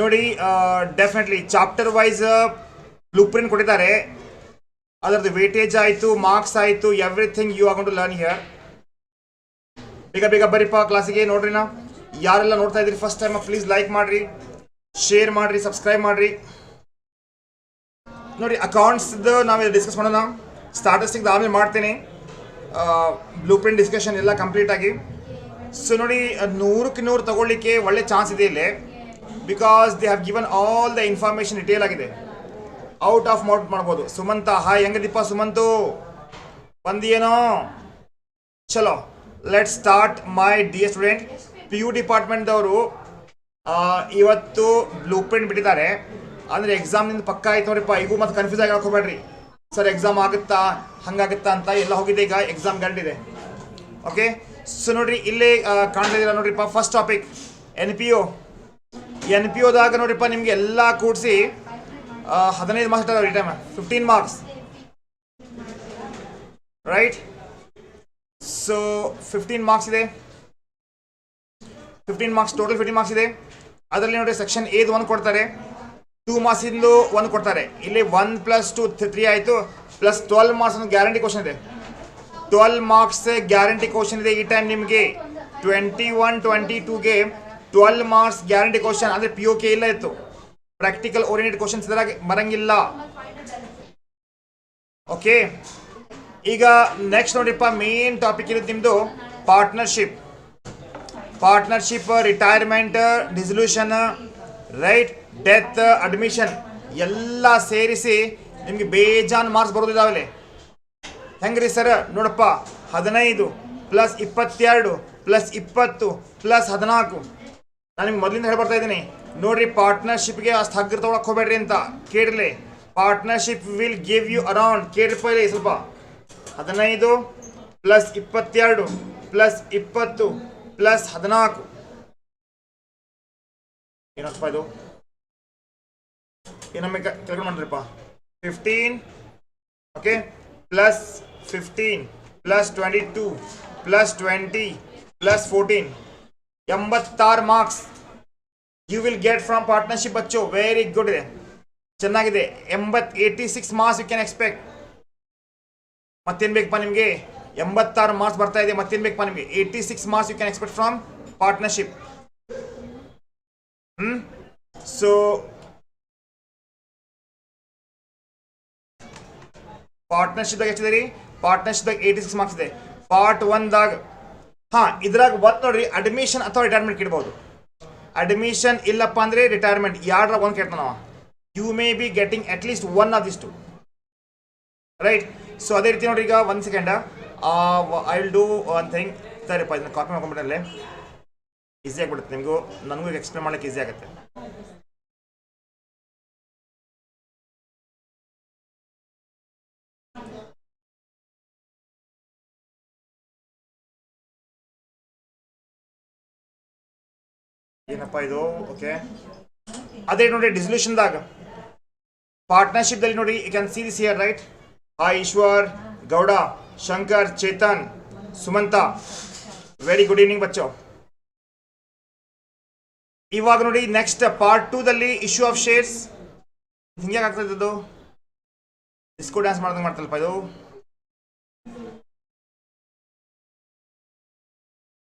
ನೋಡಿ definitely chapter wise blue print ಕೊಟ್ಟಿದ್ದಾರೆ. ಅದರದ್ದು ವೇಟೇಜ್ ಆಯಿತು, ಮಾರ್ಕ್ಸ್ ಆಯಿತು, everything you are going to learn here. ಬೇಗ ಬೇಗ ಬರೀಪ ಕ್ಲಾಸಿಗೆ. ನೋಡ್ರಿ ನಾ ಯಾರೆಲ್ಲ ನೋಡ್ತಾ ಇದ್ರಿ ಫಸ್ಟ್ ಟೈಮ್ ಪ್ಲೀಸ್ ಲೈಕ್ ಮಾಡಿರಿ, ಶೇರ್ ಮಾಡಿರಿ, ಸಬ್ಸ್ಕ್ರೈಬ್ ಮಾಡಿರಿ. ನೋಡಿ ಅಕೌಂಟ್ಸ್ದು ನಾವು ಡಿಸ್ಕಸ್ ಮಾಡೋಣ. ಸ್ಟಾಟಿಸ್ಟಿಕ್ಸ್ ಆಮೇಲೆ ಮಾಡ್ತೀನಿ. ಬ್ಲೂ ಪ್ರಿಂಟ್ ಡಿಸ್ಕಷನ್ ಎಲ್ಲ ಕಂಪ್ಲೀಟ್ ಆಗಿ. ಸೊ ನೋಡಿ 100ಕ್ಕೆ 100 ತಗೊಳ್ಳಿಕ್ಕೆ ಒಳ್ಳೆ ಚಾನ್ಸ್ ಇದೆ ಇಲ್ಲಿ. Because they have given all the information detail ಆಗಿದೆ. ಔಟ್ ಆಫ್ ಮೌಟ್ ಮಾಡ್ಬೋದು. ಸುಮಂತ ಹಾಯ್, ಹೆಂಗದೀಪ ಸುಮಂತು, ಬಂದಿಯೇನೋ? ಚಲೋ let start my dear student. P U ಡಿಪಾರ್ಟ್ಮೆಂಟ್ದವರು ಇವತ್ತು ಬ್ಲೂ ಪ್ರಿಂಟ್ ಬಿಟ್ಟಿದ್ದಾರೆ. ಅಂದರೆ ಎಕ್ಸಾಮ್ನಿಂದ ಪಕ್ಕ ಆಯ್ತು ನೋಡಿಪ್ಪ. ಈಗೂ ಮತ್ತೆ ಕನ್ಫ್ಯೂಸ್ ಆಗಿ ಹಾಕೋಬೇಡ್ರಿ, ಸರ್ ಎಕ್ಸಾಮ್ ಆಗುತ್ತಾ ಹಂಗಾಗುತ್ತಾ ಅಂತ. ಎಲ್ಲ ಹೋಗಿದೆ, ಈಗ ಎಕ್ಸಾಮ್ ಗ್ಯಾರಂಟಿ ಇದೆ. ಓಕೆ, ಸೊ ನೋಡ್ರಿ ಇಲ್ಲೇ ಕಾಣ್ತಾ ಇದ್ದೀರಾ ನೋಡ್ರಿಪ್ಪ. ಫಸ್ಟ್ ಟಾಪಿಕ್ ಎನ್ ಪಿ ಒದಾಗ ನೋಡ್ರಿಪ್ಪ ನಿಮಗೆ ಎಲ್ಲ ಕೂಡಿಸಿ 15 ಮಾರ್ಕ್ಸ್ ಇಟ್ಟಾರೆ ಈ time. 15 marks right. So 15 marks ಇದೆ. 15 ಮಾರ್ಕ್ಸ್ ಟೋಟಲ್ 15 ಮಾರ್ಕ್ಸ್ ಇದೆ. ಅದರಲ್ಲಿ ನೋಡಿ ಸೆಕ್ಷನ್ ಎದು 1 ಕೊಡ್ತಾರೆ, 2 ಮಾರ್ಕ್ಸಿಂದು 1 ಕೊಡ್ತಾರೆ. ಇಲ್ಲಿ 1 + 2 3 ಆಯಿತು, ಪ್ಲಸ್ 12 ಮಾರ್ಕ್ಸ್ ಒಂದು ಗ್ಯಾರಂಟಿ ಕ್ವಶನ್ ಇದೆ. 12 ಮಾರ್ಕ್ಸ್ ಗ್ಯಾರಂಟಿ ಕ್ವಶನ್ ಇದೆ ಈ ಟೈಮ್ ನಿಮಗೆ. 21, 22ಗೆ 12 ಮಾರ್ಕ್ಸ್ ಗ್ಯಾರಂಟಿ ಕ್ವಶನ್. ಅಂದರೆ ಪಿ ಯು ಕೆ ಇಲ್ಲ ಇತ್ತು, ಪ್ರಾಕ್ಟಿಕಲ್ ಓರಿಯೆಂಟೆಡ್ ಕ್ವಶನ್ಸ್ ಇದ್ರಾಗ ಬರಂಗಿಲ್ಲ. ಓಕೆ, ಈಗ ನೆಕ್ಸ್ಟ್ ನೋಡಿಪ್ಪ ಮೇನ್ ಟಾಪಿಕ್ ಇರುತ್ತೆ ನಿಮ್ಮದು partnership. Retirement, dissolution, right, death, admission ಎಲ್ಲ ಸೇರಿಸಿ ನಿಮಗೆ ಬೇಜಾನ್ ಮಾರ್ಕ್ಸ್ ಬರೋದಿದ್ದಾವಲ್ಲಿ. ಹೆಂಗ್ರಿ ಸರ್? ನೋಡಪ್ಪ 15 + 22 + 20 + 14. ನಾನು ನಿಮ್ಗೆ ಮೊದಲಿಂದ ಹೇಳ್ಬರ್ತಾ ಇದ್ದೀನಿ ನೋಡ್ರಿ. ಪಾರ್ಟ್ನರ್ಶಿಪ್ಗೆ ಅಷ್ಟು ಹಗ್ಗ ತೊಗೊಳಕ್ಕೆ ಹೋಗ್ಬೇಡ್ರಿ ಅಂತ ಕೇಳಿರಲಿ. Partnership will give you around, ಕೇಳಿರಪ್ಪ ಇಲ್ಲಿ ಸ್ವಲ್ಪ, 15 + 22 + 20 + 14 ಏನಪ್ಪ ಇದು? ಏನೊಮ್ಮೆ ಕೆಳಗಡೆ ಮಾಡ್ರಿಪ್ಪ. 15 okay +15 + 22 + 20 + 14, 86 marks you will get from partnership. ಬಚ್ಚು ವೆರಿ ಗುಡ್ ಇದೆ, ಚೆನ್ನಾಗಿದೆ. 86 ಮಾರ್ಕ್ಸ್ ಯು ಕ್ಯಾನ್ ಎಕ್ಸ್ಪೆಕ್ಟ್. ಮತ್ತೇನು ಬೇಕಪ್ಪ ನಿಮಗೆ? 86 ಮಾರ್ಕ್ಸ್ ಬರ್ತಾ ಇದೆ, ಮತ್ತೇನು ಬೇಕಪ್ಪ ನಿಮಗೆ? 86 marks you can expect from partnership. So ಪಾರ್ಟ್ನರ್ಶಿಪ್ದಾಗ ಎಷ್ಟಿದೆ ರೀ? ಪಾರ್ಟ್ನರ್ಶಿಪ್ದಾಗ 86 ಮಾರ್ಕ್ಸ್ ಇದೆ. ಪಾರ್ಟ್ 1ದಾಗ ಇದ್ರಾಗ ಒಂದು ನೋಡ್ರಿ, ಅಡ್ಮಿಷನ್ ಅಥವಾ ರಿಟೈರ್ಮೆಂಟ್ ಕೇಳ್ಬೋದು. ಅಡ್ಮಿಷನ್ ಇಲ್ಲಪ್ಪ ಅಂದರೆ ರಿಟೈರ್ಮೆಂಟ್, ಯಾರ್ದಾಗ ಒಂದು ಕೇಳ್ತಾನ ನಾವು. You may be getting at least 1 of this 2 right. So ಅದೇ ರೀತಿ ನೋಡ್ರಿ, ಈಗ 1 second I will do one thing. ಸರಿಪ್ಪ, ಇದನ್ನ ಕಾಪಿ ಮಾಡ್ಕೊಂಡ್ಬಿಟ್ಟಲ್ಲೇ ಈಸಿ ಆಗಿಬಿಡುತ್ತೆ ನಿಮಗೂ, ನನಗೂ ಈಗ ಎಕ್ಸ್ಪ್ಲೇನ್ ಮಾಡ್ಲಿಕ್ಕೆ ಈಸಿ ಆಗುತ್ತೆ. ಏನಪ್ಪ ಇದು? ಓಕೆ, ಅದೇ ನೋಡಿ ಡಿಸಲ್ಯೂಷನ್ದಾಗ ಪಾರ್ಟ್ನರ್ಶಿಪ್ದಲ್ಲಿ ನೋಡಿ, you can see this here right. Eshwar, Gowda, Shankar, Chetan, Sumanth, very good evening ಬಚ್ಚೋ. ಇವಾಗ ನೋಡಿ ನೆಕ್ಸ್ಟ್ ಪಾರ್ಟ್ 2ದಲ್ಲಿ ಇಶ್ಯೂ ಆಫ್ ಶೇರ್ಸ್. ಹಿಂಗೆ ಆಗ್ತಾ ಇದ್ದದ್ದು ಡಿಸ್ಕೋ ಡ್ಯಾನ್ಸ್ ಮಾಡ್ದಂಗೆ ಮಾಡ್ತಲ್ಲಪ್ಪ ಇದು.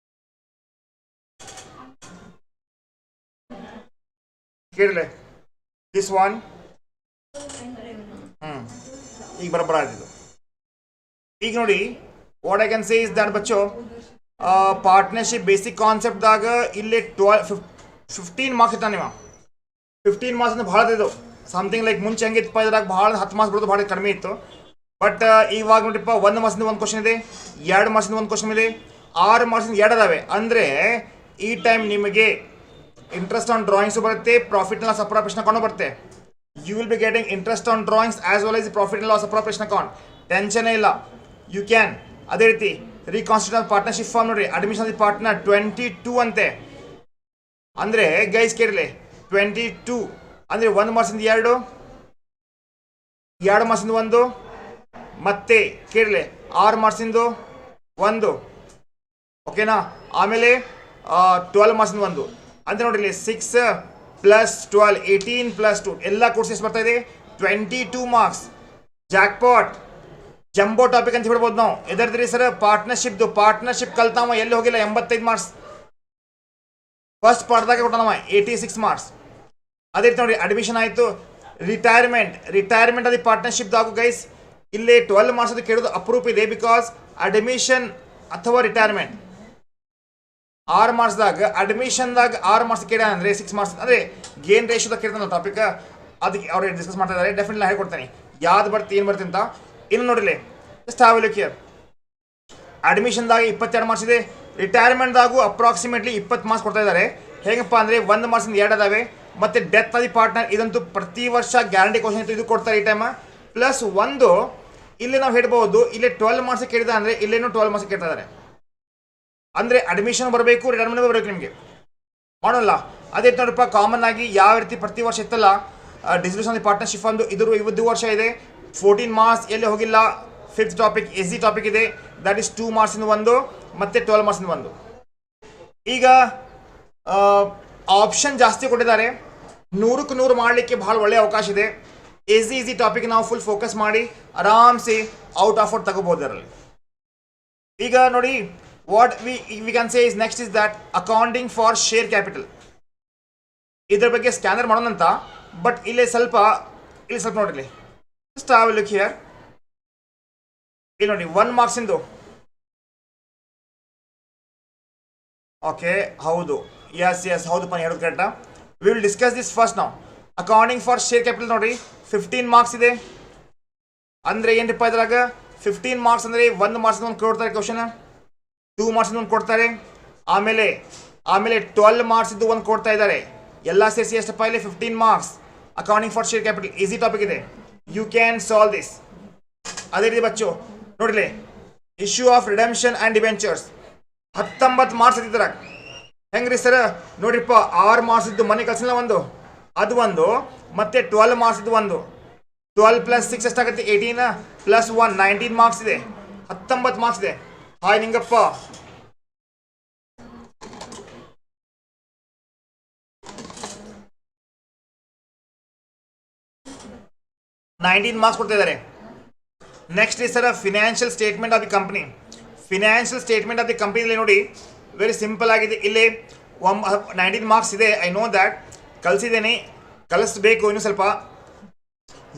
ಕೇಳಲೆ ದಿಸ್ ಒನ್. ಈಗ ಬರಬರ ಆಯ್ತಿದ್ದು. ಈಗ ನೋಡಿ what I can say is that ಬಚ್ಚೋ, ಪಾರ್ಟ್ನರ್ಶಿಪ್ ಬೇಸಿಕ್ ಕಾನ್ಸೆಪ್ಟ್ದಾಗ ಇಲ್ಲಿ 15 ಮಾರ್ಕ್ಸ್ ಇಟ್ಟ. ನೀವು 15 ಮಾರ್ಕ್ಸ್ ಅಂದ್ರೆ ಭಾಳ ಇದು. ಸಮಥಿಂಗ್ ಲೈಕ್ ಮುಂಚೆ ಹೆಂಗಿತ್ತಪ್ಪ, ಇದ್ರಾಗ ಭಾಳ 10 ಮಾರ್ಕ್ಸ್ ಬರೋದು ಭಾಳ ಕಡಿಮೆ ಇತ್ತು. ಬಟ್ ಇವಾಗ ನೋಡಿಪ್ಪ 1 ಮಾರ್ಕ್ಸಿಂದ 1 ಕ್ವಶನ್ ಇದೆ, 2 ಮಾರ್ಕ್ಸಿಂದ 1 ಕ್ವಶನ್ ಇದೆ, 6 ಮಾರ್ಕ್ಸಿಂದ 2 ಅದಾವೆ. ಅಂದರೆ ಈ ಟೈಮ್ ನಿಮಗೆ ಇಂಟ್ರೆಸ್ಟ್ ಆನ್ ಡ್ರಾಯಿಂಗ್ಸು ಬರುತ್ತೆ, profit and loss appropriation account ಬರುತ್ತೆ. You will be getting interest on drawings as well as profit and loss appropriation account. ಟೆನ್ಷನೇ ಇಲ್ಲ, ಯು ಕ್ಯಾನ್. ಅದೇ ರೀತಿ ರೀಕಾನ್ಸ್ಟಿಟ್ಯೂಷನ್ ಪಾರ್ಟ್ನರ್ಶಿಪ್ ಫಾರ್ಮ್ ನೋಡ್ರಿ, ಅಡ್ಮಿಷನ್ ದಿ ಪಾರ್ಟ್ನರ್ 22 ಅಂತೆ. ಅಂದರೆ guys ಕೇಳಲಿ, 22 ಅಂದರೆ 1 ಮಾರ್ಕ್ಸಿಂದ 2, 2 ಮಾರ್ಕ್ಸಿಂದ 1, ಮತ್ತೆ ಕೇಳಲಿ 6 ಮಾರ್ಕ್ಸಿಂದು 1, ಓಕೆನಾ. ಆಮೇಲೆ 12 ಮಾರ್ಕ್ಸಿಂದ 1 ಅಂತ ನೋಡ್ರಿ, 6, ಪ್ಲಸ್ 12 18 ಪ್ಲಸ್ 2 ಎಲ್ಲ ಕೂಡಿಸಿ ಎಷ್ಟು ಬರ್ತಾ ಇದೆ 22 ಮಾರ್ಕ್ಸ್. ಜಾಕ್ಪಾಟ್ ಜಂಬೋ ಟಾಪಿಕ್ ಅಂತ ಹೇಳ್ಬೋದು ನಾವು. ಎದರ್ದ್ರಿ ಸರ್ ಪಾರ್ಟ್ನರ್ಶಿಪ್ ಕಲ್ತಾವ ಎಲ್ಲಿ ಹೋಗಿಲ್ಲ 85 ಮಾರ್ಕ್ಸ್. ಫಸ್ಟ್ ಪಾಠದಾಗ ಕೊಟ್ಟಾನವ 86 ಮಾರ್ಕ್ಸ್. ಅದೇ ರೀತಿ ನೋಡಿ ಅಡ್ಮಿಷನ್ ಆಯಿತು. ರಿಟೈರ್ಮೆಂಟ್ ಅದು ಪಾರ್ಟ್ನರ್ಶಿಪ್ದಾಗು ಗೈಸ್ ಇಲ್ಲಿ 12 ಮಾರ್ಕ್ಸ್ ಅದು ಕೇಳೋದು ಅಪ್ರೂಪ್ ಇದೆ. ಬಿಕಾಸ್ ಅಡ್ಮಿಷನ್ ಅಥವಾ ರಿಟೈರ್ಮೆಂಟ್ 6 ಮಾರ್ಕ್ಸ್ದಾಗ ಅಡ್ಮಿಷನ್ದಾಗ 6 ಮಾರ್ಕ್ಸ್ ಕೇಳ ಅಂದರೆ 6 ಮಾರ್ಕ್ಸ್ ಅಂದರೆ ಗೇನ್ ರೇಷೋದಾಗ ಕೇಳ್ತಾನಲ್ಲ ಟಾಪಿಕ್, ಅದಕ್ಕೆ ಅವ್ರು ಡಿಸ್ಕಸ್ ಮಾಡ್ತಾ ಇದ್ದಾರೆ. ಡೆಫಿನೆಟ್ಲಿ ಹೇಳ್ಕೊಡ್ತೀನಿ ಯಾವ್ದು ಬರ್ತಿ ಏನು ಬರ್ತಿ ಅಂತ. ಇನ್ನು ನೋಡಿಲಿ just have a look here. ಅಡ್ಮಿಷನ್ದಾಗ 22 ಮಾರ್ಕ್ಸ್ ಇದೆ. ರಿಟೈರ್ಮೆಂಟ್ದಾಗೂ ಅಪ್ರಾಕ್ಸಿಮೇಟ್ಲಿ 20 ಮಾರ್ಕ್ಸ್ ಕೊಡ್ತಾ ಇದ್ದಾರೆ. ಹೇಗಪ್ಪ ಅಂದರೆ 1 ಮಾರ್ಕ್ಸಿಂದ 2 ಅದಾವೆ. ಮತ್ತು ಡೆತ್ ಆದಿ ಪಾರ್ಟ್ನರ್ ಇದಂತೂ ಪ್ರತಿ ವರ್ಷ ಗ್ಯಾರಂಟಿ ಕ್ವಶನ್ ಇದು ಕೊಡ್ತಾರೆ ಈ ಟೈಮ್. ಪ್ಲಸ್ ಒಂದು ಇಲ್ಲಿ ನಾವು ಹೇಳ್ಬೋದು ಇಲ್ಲಿ 12 ಮಾರ್ಕ್ಸ್ ಕೇಳಿದ ಅಂದರೆ ಇಲ್ಲೇನು 12 ಮಾರ್ಕ್ಸ್ ಕೇಳ್ತಾ ಇದ್ದಾರೆ. ಅಂದರೆ ಅಡ್ಮಿಷನ್ ಬರಬೇಕು, ರಿಟೈರ್ಮೆಂಟ್ ಬರಬೇಕು ನಿಮಗೆ ಮಾಡೋಲ್ಲ. ಅದೇ ನೋಡಪ್ಪ ಕಾಮನ್ ಆಗಿ ಯಾವ ರೀತಿ ಪ್ರತಿ ವರ್ಷ ಇತ್ತಲ್ಲ ಡಿಸ್ಟ್ರಿಬ್ಯೂಷನ್ ಪಾರ್ಟ್ನರ್ಶಿಪ್ ಒಂದು ಇದು ವರ್ಷ ಇದೆ 14 ಮಾರ್ಕ್ಸ್ ಎಲ್ಲಿ ಹೋಗಿಲ್ಲ. 5th ಟಾಪಿಕ್ ಎಸಿ ಟಾಪಿಕ್ ಇದೆ, ದಟ್ ಈಸ್ 2 ಮಾರ್ಕ್ಸಿಂದ ಒಂದು ಮತ್ತು 12 ಮಾರ್ಕ್ಸಿಂದ ಒಂದು. ಈಗ ಆಪ್ಷನ್ ಜಾಸ್ತಿ ಕೊಟ್ಟಿದ್ದಾರೆ, 100ಕ್ಕೆ 100 ಮಾಡಲಿಕ್ಕೆ ಭಾಳ ಒಳ್ಳೆಯ ಅವಕಾಶ ಇದೆ. ಈಸಿ ಟಾಪಿಕ್ ನಾವು ಫುಲ್ ಫೋಕಸ್ ಮಾಡಿ ಆರಾಮ್ಸೆ ಔಟ್ ಆಫ್ ಔಟ್ ತಗೋಬೋದು ಅದರಲ್ಲಿ. ಈಗ ನೋಡಿ what we can say is next is that accounting for share capital. ಇದ್ರ ಬಗ್ಗೆ ಸ್ಕ್ಯಾನರ್ ಮಾಡೋಣಂತ. ಬಟ್ ಇಲ್ಲಿ ಸ್ವಲ್ಪ ನೋಡಿಲಿ just have a look here. ಇಲ್ಲಿ ನೋಡಿ 1 ಮಾರ್ಕ್ಸಿಂದು ಓಕೆ ಹೌದು ಎಸ್ ಹೌದಪ್ಪ ಹೇಳೋದು ಕರೆಕ್ಟಾ. We will discuss this first ನಾವು. ಅಕೌಂಟಿಂಗ್ ಫಾರ್ ಶೇರ್ ಕ್ಯಾಪಿಟಲ್ ನೋಡಿ 15 ಮಾರ್ಕ್ಸ್ ಇದೆ. ಅಂದರೆ ಏನಪ್ಪ ಇದ್ರಾಗ 15 ಮಾರ್ಕ್ಸ್ ಅಂದರೆ 1 ಮಾರ್ಕ್ಸಿಂದ ಒಂದು ಕೊಡ್ತಾರೆ ಕ್ವಶನ್, 2 ಮಾರ್ಕ್ಸಿಂದ ಒಂದು ಕೊಡ್ತಾರೆ, ಆಮೇಲೆ 12 ಮಾರ್ಕ್ಸಿದ್ದು ಒಂದು ಕೊಡ್ತಾ ಇದ್ದಾರೆ. ಎಲ್ಲ ಸೇರಿಸಿ ಎಷ್ಟಪ್ಪ ಇಲ್ಲಿ 15 marks. Accounting for share capital easy topic ಇದೆ, ಯು ಕ್ಯಾನ್ ಸಾಲ್ವ್ ದಿಸ್. ಅದೇ ರೀತಿ ಬಚ್ಚು ನೋಡಿಲಿ issue of redemption and debentures 19 marks ಇದ್ರಾಗ. ಹೆಂಗ್ರಿ ಸರ್ ನೋಡ್ರಿಪ್ಪ 6 ಮಾರ್ಕ್ಸ್ ಇದ್ದು ಮನೆ ಕಳ್ಸಿಲ್ಲ ಒಂದು, ಅದು ಒಂದು, ಮತ್ತೆ 12 ಮಾರ್ಕ್ಸ್ ಇದ್ದು ಒಂದು. 12 ಪ್ಲಸ್ 6 ಎಷ್ಟಾಗುತ್ತೆ 18 ಪ್ಲಸ್ 1 19 ಮಾರ್ಕ್ಸ್ ಇದೆ, 19 ಮಾರ್ಕ್ಸ್ ಇದೆ. ಹಾಯ್ ನಿಂಗಪ್ಪ. ಮಾರ್ಕ್ಸ್ ಕೊಡ್ತಾ ಇದ್ದಾರೆ. ನೆಕ್ಸ್ಟ್ ಈ sir financial statement of the company. Financial statement of the ಕಂಪ್ನಿಯಲ್ಲಿ ನೋಡಿ ವೆರಿ ಸಿಂಪಲ್ ಆಗಿದೆ. ಇಲ್ಲಿ 19 ಮಾರ್ಕ್ಸ್ ಇದೆ. ಐ ನೋ ದ್ಯಾಟ್ ಕಲಿಸ್ಬೇಕು ಇನ್ನೂ ಸ್ವಲ್ಪ.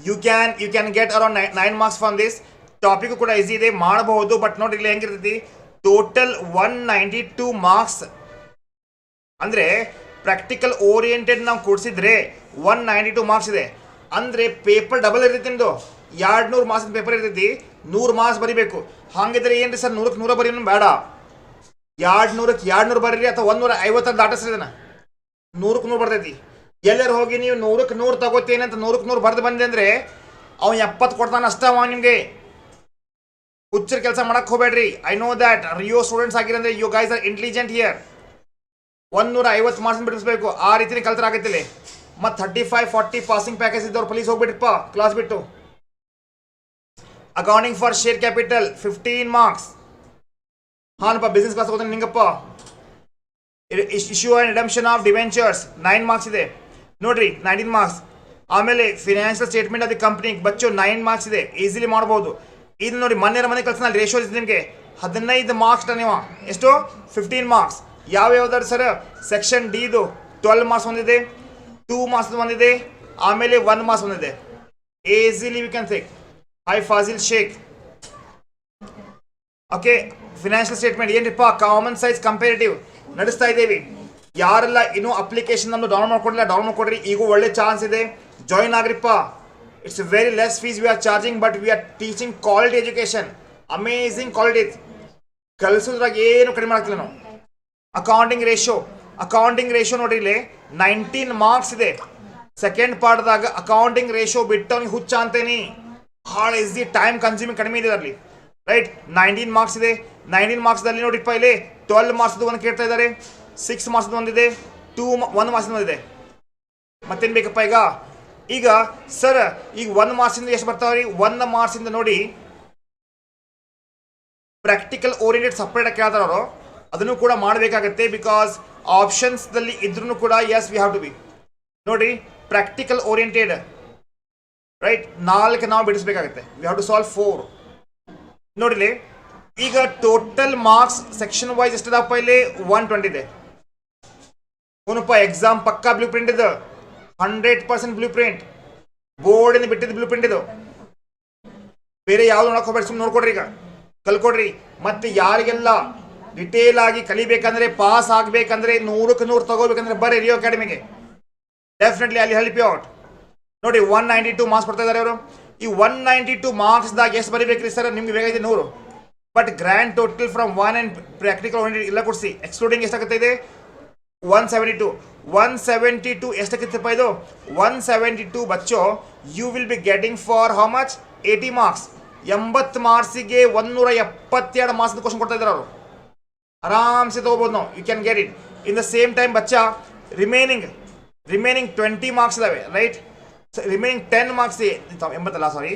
You can get around 9 marks from this. Topic ಕೂಡ ಈಸಿ ಇದೆ, ಮಾಡಬಹುದು. ಬಟ್ ನೋಡಿ ಇಲ್ಲಿ ಹೆಂಗಿರ್ತೈತಿ ಟೋಟಲ್ 192 ಮಾರ್ಕ್ಸ್ ಅಂದರೆ ಪ್ರಾಕ್ಟಿಕಲ್ ಓರಿಯೆಂಟೆಡ್ ನಾವು ಕೊಡಿಸಿದ್ರೆ 192 ಮಾರ್ಕ್ಸ್ ಇದೆ. ಅಂದರೆ ಪೇಪರ್ ಡಬಲ್ ಇರ್ತೈತಿ ನಿಮ್ಮದು. 200 ಮಾರ್ಕ್ಸ್ ಪೇಪರ್ ಇರ್ತೈತಿ, 100 ಮಾರ್ಕ್ಸ್ ಬರೀಬೇಕು. ಹಾಗಿದ್ರೆ ಏನ್ರಿ ಸರ್ 100ಕ್ಕೆ 100 ಬರೀ ಬೇಡ, 200ಕ್ಕೆ 200 ಬರೀರಿ ಅಥವಾ 150 ದಾಟಿಸ್ರಿ. ಇದನ್ನ 100ಕ್ಕೆ 100 ಬರ್ತೈತಿ. ಎಲ್ಲರೂ ಹೋಗಿ ನೀವು 100ಕ್ಕೆ 100 ತಗೋತೇನೆ ಅಂತ 100ಕ್ಕೆ 100 ಬರೆದು ಬಂದೆ ಅಂದರೆ ಅವ್ನು 70 ಕೊಡ್ತಾನೆ ಅಷ್ಟೇ. ಅವ ನಿಮಗೆ ಹುಚ್ಚರ ಕೆಲಸ ಮಾಡಕ್ಕೆ ಹೋಗ್ಬೇಡ್ರಿ. ಐ ನೋ ದ್ಯಾಟ್ ರಿಯೋ ಸ್ಟೂಡೆಂಟ್ಸ್ ಆಗಿರಂದ್ರೆ you guys are intelligent here. 150 marks ಬಿಡಿಸ್ಬೇಕು, ಆ ರೀತಿನೇ ಕಲ್ತರ ಆಗತ್ತಿಲ್ಲ. ಮತ್ತು 35-40 ಪಾಸಿಂಗ್ ಪ್ಯಾಕೇಜ್ ಇದ್ದವ್ರು ಪೊಲೀಸ್ ಹೋಗ್ಬಿಟ್ರಪ್ಪ ಕ್ಲಾಸ್ ಬಿಟ್ಟು. Accounting for share capital 15 marks. ಹಾನಪ್ಪ ಬಿಸ್ನೆಸ್ ಕ್ಲಾಸ್ ಹೋಗ್ತಾನೆ ನಿಂಗಪ್ಪ. Issue and redemption of debentures 9 marks ಇದೆ ನೋಡ್ರಿ, 19 ಮಾರ್ಕ್ಸ್. ಆಮೇಲೆ financial statement of the company ಬಚ್ಚು 9 ಮಾರ್ಕ್ಸ್ ಇದೆ, ಈಸಿಲಿ ಮಾಡ್ಬೋದು. ಇದು ನೋಡಿ ಮನೆ ಕಳ್ಸಿನ ರೇಷೋ ಇದೆ ನಿಮಗೆ 15 ಮಾರ್ಕ್ಸ್ ನೀವು ಎಷ್ಟು 15 ಮಾರ್ಕ್ಸ್. ಯಾವ್ಯಾವ್ದಾದ್ರು ಸರ್ ಸೆಕ್ಷನ್ ಡಿದು 12 ಮಾರ್ಕ್ಸ್ ಒಂದಿದೆ, 2 ಮಾರ್ಕ್ಸ್ ಒಂದಿದೆ, ಆಮೇಲೆ 1 ಮಾರ್ಕ್ಸ್ ಒಂದಿದೆ. Easily we can think. Hi Fazil Sheikh. Okay financial statement ಏನ್ರಿಪ್ಪ ಕಾಮನ್ ಸೈಜ್ ಕಂಪೇರಿಟಿವ್ ನಡೆಸ್ತಾ ಇದ್ದೀವಿ. ಯಾರೆಲ್ಲ ಇನ್ನೂ ಅಪ್ಲಿಕೇಶನ್ ನಮ್ಮದು ಡೌನ್ಲೋಡ್ ಮಾಡ್ಕೊಡ್ರಿ. ಈಗೂ ಒಳ್ಳೆ ಚಾನ್ಸ್ ಇದೆ, ಜಾಯಿನ್ ಆಗ್ರಿಪ್ಪ. It's very less fees we are charging, but we are teaching quality education, amazing quality. ಕಲಿಸೋದ್ರಾಗ ಏನು ಕಡಿಮೆ ಮಾಡ್ತಿಲ್ಲ ನಾವು. ಅಕೌಂಟಿಂಗ್ ರೇಷೋ ನೋಡ್ರಿ ಇಲ್ಲಿ 19 ಮಾರ್ಕ್ಸ್ ಇದೆ. ಸೆಕೆಂಡ್ ಪಾರ್ಟ್ದಾಗ ಅಕೌಂಟಿಂಗ್ ರೇಷೋ ಬಿಟ್ಟು ಅವ್ನಿಗೆ ಹುಚ್ಚ ಅಂತೇನಿ, ಭಾಳ ಈಸಿ, ಟೈಮ್ ಕನ್ಸ್ಯೂಮಿಂಗ್ ಕಡಿಮೆ ಇದೆ ಅದರಲ್ಲಿ. ರೈಟ್ 19 ಮಾರ್ಕ್ಸ್ ಇದೆ. 19 ಮಾರ್ಕ್ಸ್ದಲ್ಲಿ ನೋಡಿಪ್ಪ ಇಲ್ಲಿ 12 ಮಾರ್ಕ್ಸ್ದು ಒಂದು ಕೇಳ್ತಾ ಇದ್ದಾರೆ, 6 ಮಾರ್ಕ್ಸ್ದು ಒಂದಿದೆ, 1 ಮಾರ್ಕ್ಸ್ದು ಒಂದಿದೆ. ಮತ್ತೇನು ಬೇಕಪ್ಪ ಈಗ ಸರ್ ಈಗ 1 ಮಾರ್ಕ್ಸಿಂದ ಎಷ್ಟು ಬರ್ತಾವ್ರಿ? 1 ಮಾರ್ಕ್ಸಿಂದ ನೋಡಿ ಪ್ರಾಕ್ಟಿಕಲ್ ಓರಿಯೆಂಟೆಡ್ ಸಪ್ರೇಟಾಗಿ ಕೇಳ್ತಾರೆ ಅವರು, ಅದನ್ನು ಕೂಡ ಮಾಡಬೇಕಾಗತ್ತೆ. ಬಿಕಾಸ್ ಆಪ್ಷನ್ಸ್ದಲ್ಲಿ ಇದ್ರೂ ಕೂಡ as we have to be ನೋಡಿ ಪ್ರಾಕ್ಟಿಕಲ್ ಓರಿಯೆಂಟೆಡ್, ರೈಟ್, 4 ನಾವು ಬಿಡಿಸ್ಬೇಕಾಗುತ್ತೆ. We have to solve 4. ನೋಡಿಲಿ, ಈಗ ಟೋಟಲ್ ಮಾರ್ಕ್ಸ್ ಸೆಕ್ಷನ್ ವೈಸ್ ಎಷ್ಟಿದಪ್ಪ ಇಲ್ಲಿ? 120 ಇದೆ. ಏನಪ್ಪ ಎಕ್ಸಾಮ್ ಪಕ್ಕಾ ಬ್ಲೂ ಪ್ರಿಂಟ್ ಇದು, 100% ಬ್ಲೂ ಪ್ರಿಂಟ್, ಬೋರ್ಡಿಂದ ಬಿಟ್ಟಿದ್ದು ಬ್ಲೂ ಪ್ರಿಂಟ್ ಇದು. ಬೇರೆ ಯಾವ್ದು ನೋಡಕ್ ಹೋಗ್ಬೇಡಿ, ಸುಮ್ಮನೆ ನೋಡ್ಕೊಡ್ರಿ, ಈಗ ಕಲ್ಕೊಡ್ರಿ. ಮತ್ತೆ ಯಾರಿಗೆಲ್ಲ ಡಿಟೇಲ್ ಆಗಿ ಕಲಿಬೇಕಂದ್ರೆ, ಪಾಸ್ ಆಗ್ಬೇಕಂದ್ರೆ, 100ಕ್ಕೆ 100 ತಗೋಬೇಕಂದ್ರೆ ಬರ್ರಿ ರಿಯೋ ಅಕಾಡೆಮಿಗೆ. ಡೆಫಿನೆಟ್ಲಿ ಅಲ್ಲಿ ಹೆಲ್ಪ್ ಯು ಔಟ್. ನೋಡಿ 192 ಮಾರ್ಕ್ಸ್ ಕೊಡ್ತಾ ಇದ್ದಾರೆ ಅವರು. ಈ 192 ಮಾರ್ಕ್ಸ್ದಾಗ ಎಷ್ಟು ಬರೀಬೇಕ್ರಿ ಸರ್? ನಿಮ್ಗೆ ಬೇಕಾಗಿದೆ 100. But grand total from 1 and practical ಎಲ್ಲ ಕೊಡಿಸಿ ಎಕ್ಸ್ಕ್ಲೂಡಿಂಗ್ ಎಷ್ಟಾಗುತ್ತೆ ಇದೆ? 172. 172 ಎಷ್ಟಕ್ಕಿತ್ತಪ್ಪ ಇದು? 172 ಬಚ್ಚೋ you will be getting for how much? 80 marks. 80 ಮಾರ್ಕ್ಸಿಗೆ 172 ಮಾರ್ಕ್ಸ್ ಕ್ವಶನ್ ಕೊಡ್ತಾ ಇದ್ದಾರೆ ಅವರು. ಆರಾಮ್ಸೆ ತಗೋಬಹುದು ನಾವು. You can get it in the same time ಬಚ್ಚ. ರಿಮೈನಿಂಗ್ 20 ಮಾರ್ಕ್ಸ್ ಇದಾವೆ, ರೈಟ್? ರಿಮೈನಿಂಗ್ 10 ಮಾರ್ಕ್ಸ್ಗೆ 80 ಸಾರಿ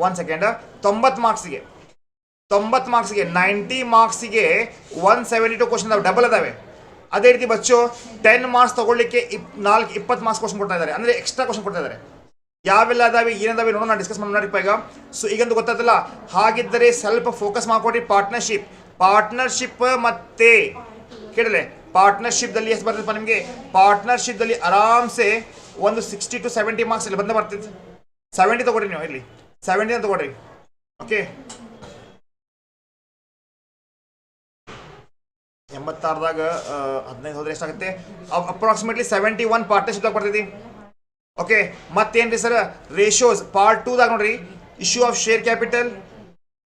1 ಸೆಕೆಂಡ್ 90 ಮಾರ್ಕ್ಸಿಗೆ 90 ಮಾರ್ಕ್ಸಿಗೆ 172 ಕ್ವಶನ್ ಡಬಲ್ ಅದಾವೆ. ಅದೇ ರೀತಿ ಬಚ್ಚು 10 ಮಾರ್ಕ್ಸ್ ತಗೊಳ್ಳಿಕ್ಕೆ 20 ಮಾರ್ಕ್ಸ್ ಕ್ವಶನ್ ಕೊಡ್ತಾ ಇದ್ದಾರೆ, ಅಂದರೆ ಎಕ್ಸ್ಟ್ರಾ ಕ್ವಶನ್ ಕೊಡ್ತಾ ಇದ್ದಾರೆ. ಯಾವೆಲ್ಲ ಅದಾವೆ ಏನಿದಾವೆ ನೋಡೋಣ, ಡಿಸ್ಕಸ್ ಮಾಡೋಣಪ್ಪ ಈಗ. ಸೊ ಈಗಂತೂ ಗೊತ್ತಾಯ್ತಲ್ಲ. ಹಾಗಿದ್ದರೆ ಸ್ವಲ್ಪ ಫೋಕಸ್ ಮಾಡ್ಕೊಡ್ರಿ. ಪಾರ್ಟ್ನರ್ಶಿಪ್ ಮತ್ತೆ ಕೇಳಲೆ ಪಾರ್ಟ್ನರ್ಶಿಪ್ದಲ್ಲಿ ಎಷ್ಟು ಬರ್ತದಪ್ಪ ನಿಮಗೆ? ಪಾರ್ಟ್ನರ್ಶಿಪ್ದಲ್ಲಿ ಆರಾಮ್ಸೆ ಒಂದು 60 to 70 ಮಾರ್ಕ್ಸ್ ಇಲ್ಲಿ ಬಂದೇ ಬರ್ತಿತ್ತು. 70 ತಗೊಳ್ರಿ ನೀವು, ಇಲ್ಲಿ 70 ತಗೊಳ್ರಿ. ಓಕೆ, 86ದಾಗ 15 ಹೋದ್ರೆ ಎಷ್ಟಾಗುತ್ತೆ? ಅಪ್ರಾಕ್ಸಿಮೇಟ್ಲಿ 71 ಪಾರ್ಟ್ನರ್ಶಿಪ್ದಾಗ ಬರ್ತೈತಿ. ಓಕೆ, ಮತ್ತೇನ್ರಿ ಸರ್? ರೇಷಿಯೋಸ್ ಪಾರ್ಟ್ 2ದಾಗ ನೋಡ್ರಿ, ಇಶ್ಯೂ ಆಫ್ ಶೇರ್ ಕ್ಯಾಪಿಟಲ್,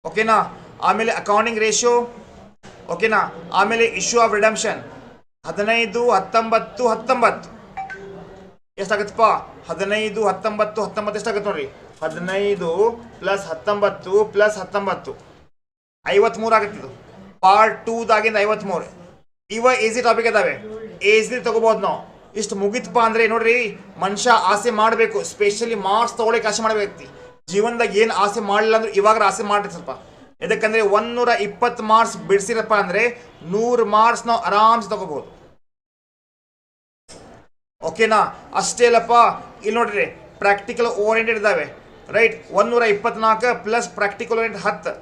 ಓಕೆನಾ? ಆಮೇಲೆ ಅಕೌಂಟಿಂಗ್ ರೇಷಿಯೋ, ಓಕೆನಾ? ಆಮೇಲೆ ಇಶ್ಯೂ ಆಫ್ ರಿಡಂಪ್ಷನ್ 15, 19, 19 ಎಷ್ಟಾಗತ್ತಪ್ಪ? 15, 19, 19 ಎಷ್ಟಾಗತ್ತೆ ನೋಡ್ರಿ? 15 + 19 + 19 53 ಆಗತ್ತಿದು. ಪಾರ್ಟ್ 2ದಾಗಿಂದ 53. ಇವ ಈಸಿ ಟಾಪಿಕ್ ಅದಾವೆ, ಈಸಿ ತಗೋಬಹುದು ನಾವು. ಇಷ್ಟು ಮುಗಿತಪ್ಪ ಅಂದ್ರೆ ನೋಡ್ರಿ, ಮನುಷ್ಯ ಆಸೆ ಮಾಡಬೇಕು. ಸ್ಪೆಷಲಿ ಮಾರ್ಕ್ಸ್ ತಗೊಳಕ್ಕೆ ಆಸೆ ಮಾಡಬೇಕು. ಜೀವನದಾಗ ಏನು ಆಸೆ ಮಾಡಲಿಲ್ಲ ಅಂದ್ರೆ ಇವಾಗ ಆಸೆ ಮಾಡ್ರಿ ಸ್ವಲ್ಪ. ಯಾಕಂದ್ರೆ 120 ಮಾರ್ಕ್ಸ್ ಬಿಡಿಸಿರಪ್ಪ ಅಂದ್ರೆ 100 ಮಾರ್ಕ್ಸ್ ನಾವು ಆರಾಮ್ಸೆ ತಗೋಬಹುದು. ಓಕೆನಾ? ಅಷ್ಟೇ ಅಲ್ಲಪ್ಪ, ಇಲ್ಲಿ ನೋಡ್ರಿ ಪ್ರಾಕ್ಟಿಕಲ್ ಓರಿಯೆಂಟೆಡ್ ಇದಾವೆ, ರೈಟ್? 124 ಪ್ಲಸ್ ಪ್ರಾಕ್ಟಿಕಲ್ ಓರಿಯೆಂಟೆಡ್ 10,